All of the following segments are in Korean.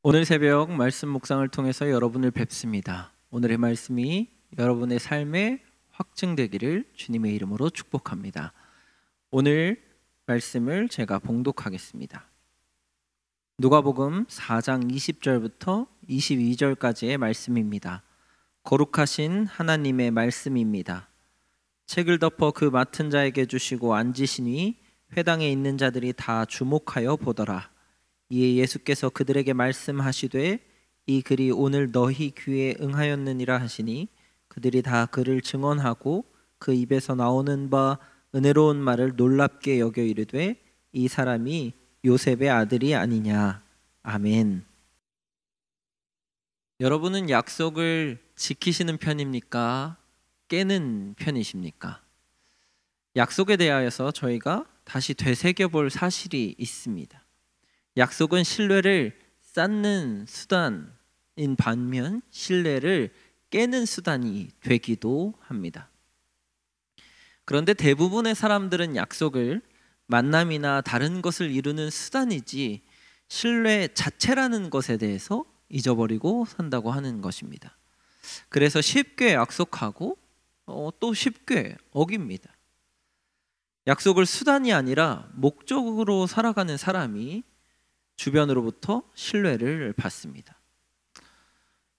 오늘 새벽 말씀 묵상을 통해서 여러분을 뵙습니다. 오늘의 말씀이 여러분의 삶에 확증되기를 주님의 이름으로 축복합니다. 오늘 말씀을 제가 봉독하겠습니다. 누가복음 4장 20절부터 22절까지의 말씀입니다. 거룩하신 하나님의 말씀입니다. 책을 덮어 그 맡은 자에게 주시고 앉으시니 회당에 있는 자들이 다 주목하여 보더라. 이에 예수께서 그들에게 말씀하시되 이 글이 오늘 너희 귀에 응하였느니라 하시니 그들이 다 그를 증언하고 그 입에서 나오는 바 은혜로운 말을 놀랍게 여겨 이르되 이 사람이 요셉의 아들이 아니냐. 아멘. 여러분은 약속을 지키시는 편입니까? 깨는 편이십니까? 약속에 대하여서 저희가 다시 되새겨볼 사실이 있습니다. 약속은 신뢰를 쌓는 수단인 반면 신뢰를 깨는 수단이 되기도 합니다. 그런데 대부분의 사람들은 약속을 만남이나 다른 것을 이루는 수단이지 신뢰 자체라는 것에 대해서 잊어버리고 산다고 하는 것입니다. 그래서 쉽게 약속하고 또 쉽게 어깁니다. 약속을 수단이 아니라 목적으로 살아가는 사람이 주변으로부터 신뢰를 받습니다.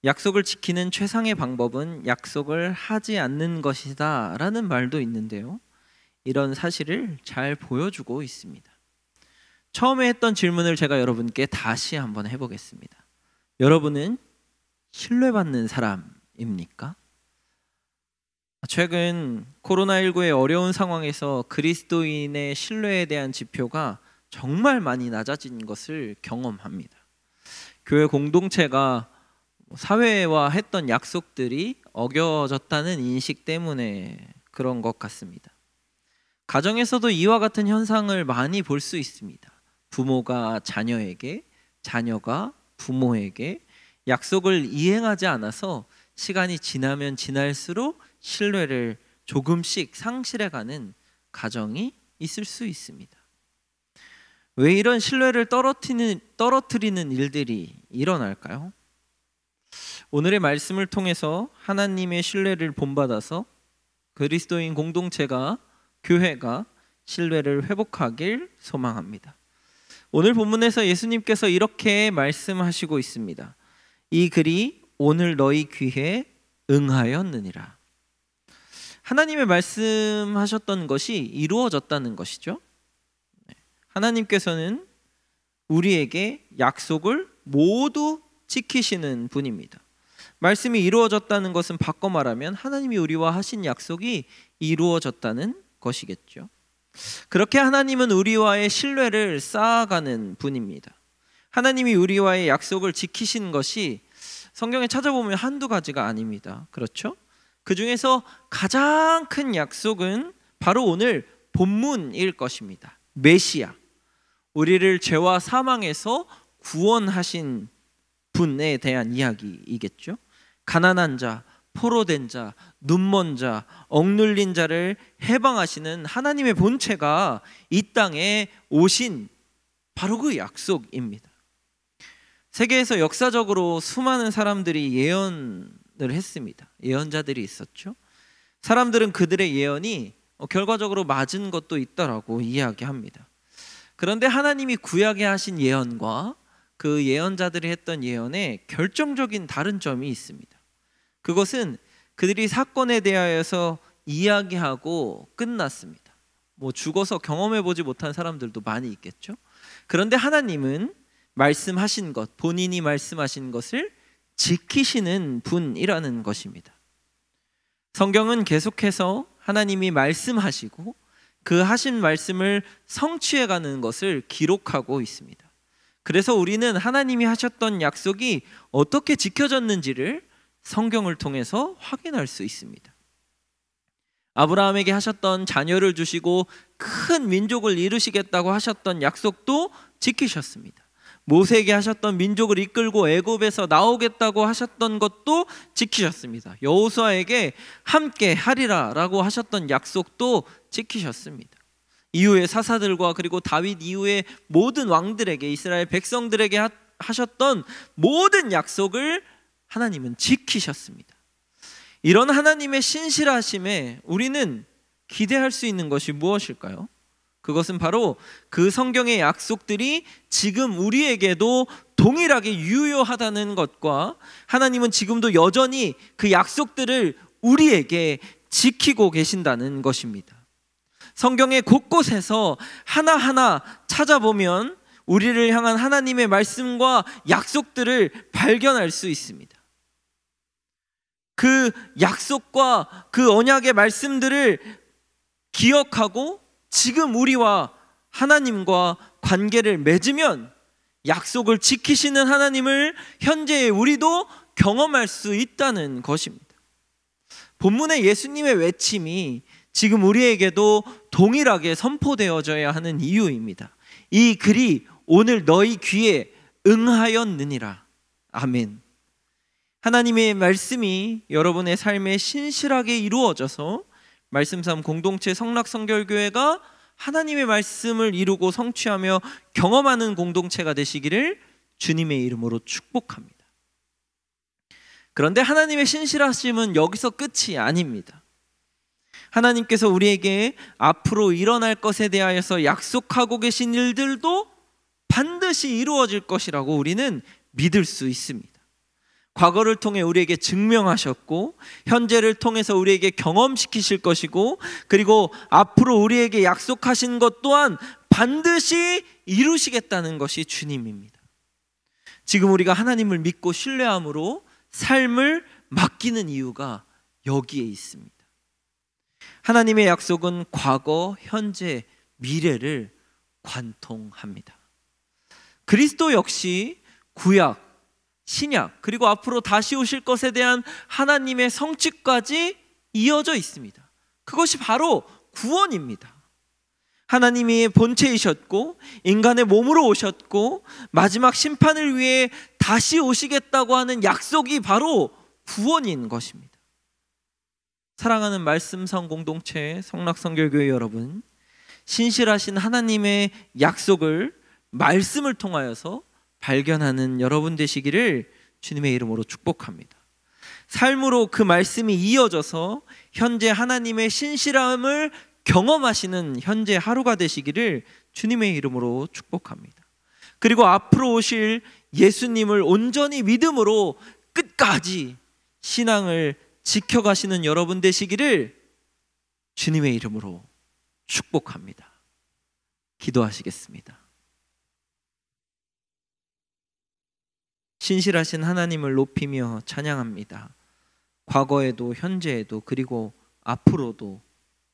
약속을 지키는 최상의 방법은 약속을 하지 않는 것이다 라는 말도 있는데요, 이런 사실을 잘 보여주고 있습니다. 처음에 했던 질문을 제가 여러분께 다시 한번 해보겠습니다. 여러분은 신뢰받는 사람입니까? 최근 코로나19의 어려운 상황에서 그리스도인의 신뢰에 대한 지표가 정말 많이 낮아진 것을 경험합니다. 교회 공동체가 사회화했던 약속들이 어겨졌다는 인식 때문에 그런 것 같습니다. 가정에서도 이와 같은 현상을 많이 볼 수 있습니다. 부모가 자녀에게, 자녀가 부모에게 약속을 이행하지 않아서 시간이 지나면 지날수록 신뢰를 조금씩 상실해가는 가정이 있을 수 있습니다. 왜 이런 신뢰를 떨어뜨리는 일들이 일어날까요? 오늘의 말씀을 통해서 하나님의 신뢰를 본받아서 그리스도인 공동체가, 교회가 신뢰를 회복하길 소망합니다. 오늘 본문에서 예수님께서 이렇게 말씀하시고 있습니다. 이 글이 오늘 너희 귀에 응하였느니라. 하나님의 말씀하셨던 것이 이루어졌다는 것이죠. 하나님께서는 우리에게 약속을 모두 지키시는 분입니다. 말씀이 이루어졌다는 것은 바꿔 말하면 하나님이 우리와 하신 약속이 이루어졌다는 것이겠죠. 그렇게 하나님은 우리와의 신뢰를 쌓아가는 분입니다. 하나님이 우리와의 약속을 지키신 것이 성경에 찾아보면 한두 가지가 아닙니다. 그렇죠? 그 중에서 가장 큰 약속은 바로 오늘 본문일 것입니다. 메시아, 우리를 죄와 사망에서 구원하신 분에 대한 이야기이겠죠. 가난한 자, 포로된 자, 눈먼 자, 억눌린 자를 해방하시는 하나님의 본체가 이 땅에 오신 바로 그 약속입니다. 세계에서 역사적으로 수많은 사람들이 예언을 했습니다. 예언자들이 있었죠. 사람들은 그들의 예언이 결과적으로 맞은 것도 있다라고 이야기합니다. 그런데 하나님이 구약에 하신 예언과 그 예언자들이 했던 예언에 결정적인 다른 점이 있습니다. 그것은 그들이 사건에 대하여서 이야기하고 끝났습니다. 죽어서 경험해 보지 못한 사람들도 많이 있겠죠. 그런데 하나님은 말씀하신 것, 본인이 말씀하신 것을 지키시는 분이라는 것입니다. 성경은 계속해서 하나님이 말씀하시고 그 하신 말씀을 성취해가는 것을 기록하고 있습니다. 그래서 우리는 하나님이 하셨던 약속이 어떻게 지켜졌는지를 성경을 통해서 확인할 수 있습니다. 아브라함에게 하셨던 자녀를 주시고 큰 민족을 이루시겠다고 하셨던 약속도 지키셨습니다. 모세에게 하셨던 민족을 이끌고 애굽에서 나오겠다고 하셨던 것도 지키셨습니다. 여호수아에게 함께 하리라라고 하셨던 약속도 지키셨습니다. 이후에 사사들과 그리고 다윗 이후에 모든 왕들에게, 이스라엘 백성들에게 하셨던 모든 약속을 하나님은 지키셨습니다. 이런 하나님의 신실하심에 우리는 기대할 수 있는 것이 무엇일까요? 그것은 바로 그 성경의 약속들이 지금 우리에게도 동일하게 유효하다는 것과 하나님은 지금도 여전히 그 약속들을 우리에게 지키고 계신다는 것입니다. 성경의 곳곳에서 하나하나 찾아보면 우리를 향한 하나님의 말씀과 약속들을 발견할 수 있습니다. 그 약속과 그 언약의 말씀들을 기억하고 지금 우리와 하나님과 관계를 맺으면 약속을 지키시는 하나님을 현재의 우리도 경험할 수 있다는 것입니다. 본문의 예수님의 외침이 지금 우리에게도 동일하게 선포되어져야 하는 이유입니다. 이 글이 오늘 너희 귀에 응하였느니라. 아멘. 하나님의 말씀이 여러분의 삶에 신실하게 이루어져서 말씀3 공동체 성락성결교회가 하나님의 말씀을 이루고 성취하며 경험하는 공동체가 되시기를 주님의 이름으로 축복합니다. 그런데 하나님의 신실하심은 여기서 끝이 아닙니다. 하나님께서 우리에게 앞으로 일어날 것에 대하여서 약속하고 계신 일들도 반드시 이루어질 것이라고 우리는 믿을 수 있습니다. 과거를 통해 우리에게 증명하셨고 현재를 통해서 우리에게 경험시키실 것이고 그리고 앞으로 우리에게 약속하신 것 또한 반드시 이루시겠다는 것이 주님입니다. 지금 우리가 하나님을 믿고 신뢰함으로 삶을 맡기는 이유가 여기에 있습니다. 하나님의 약속은 과거, 현재, 미래를 관통합니다. 그리스도 역시 구약, 신약 그리고 앞으로 다시 오실 것에 대한 하나님의 성취까지 이어져 있습니다. 그것이 바로 구원입니다. 하나님이 본체이셨고 인간의 몸으로 오셨고 마지막 심판을 위해 다시 오시겠다고 하는 약속이 바로 구원인 것입니다. 사랑하는 말씀성 공동체 성락성결교회 여러분, 신실하신 하나님의 약속을 말씀을 통하여서 발견하는 여러분 되시기를 주님의 이름으로 축복합니다. 삶으로 그 말씀이 이어져서 현재 하나님의 신실함을 경험하시는 현재 하루가 되시기를 주님의 이름으로 축복합니다. 그리고 앞으로 오실 예수님을 온전히 믿음으로 끝까지 신앙을 지켜가시는 여러분 되시기를 주님의 이름으로 축복합니다. 기도하시겠습니다. 신실하신 하나님을 높이며 찬양합니다. 과거에도 현재에도 그리고 앞으로도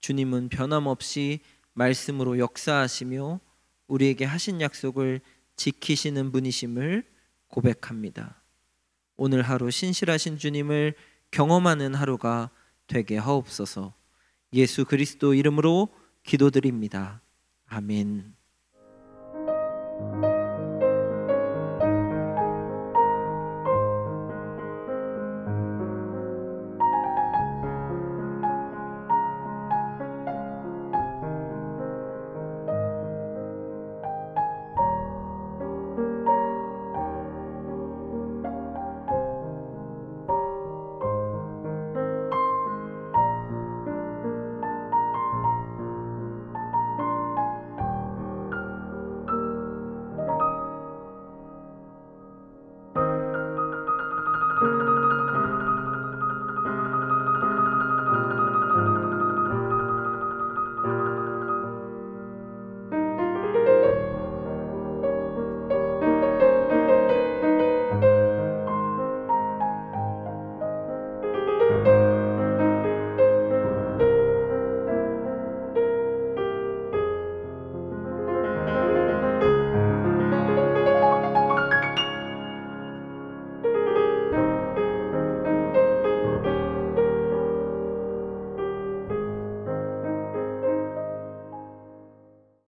주님은 변함없이 말씀으로 역사하시며 우리에게 하신 약속을 지키시는 분이심을 고백합니다. 오늘 하루 신실하신 주님을 경험하는 하루가 되게 하옵소서. 예수 그리스도 이름으로 기도드립니다. 아멘.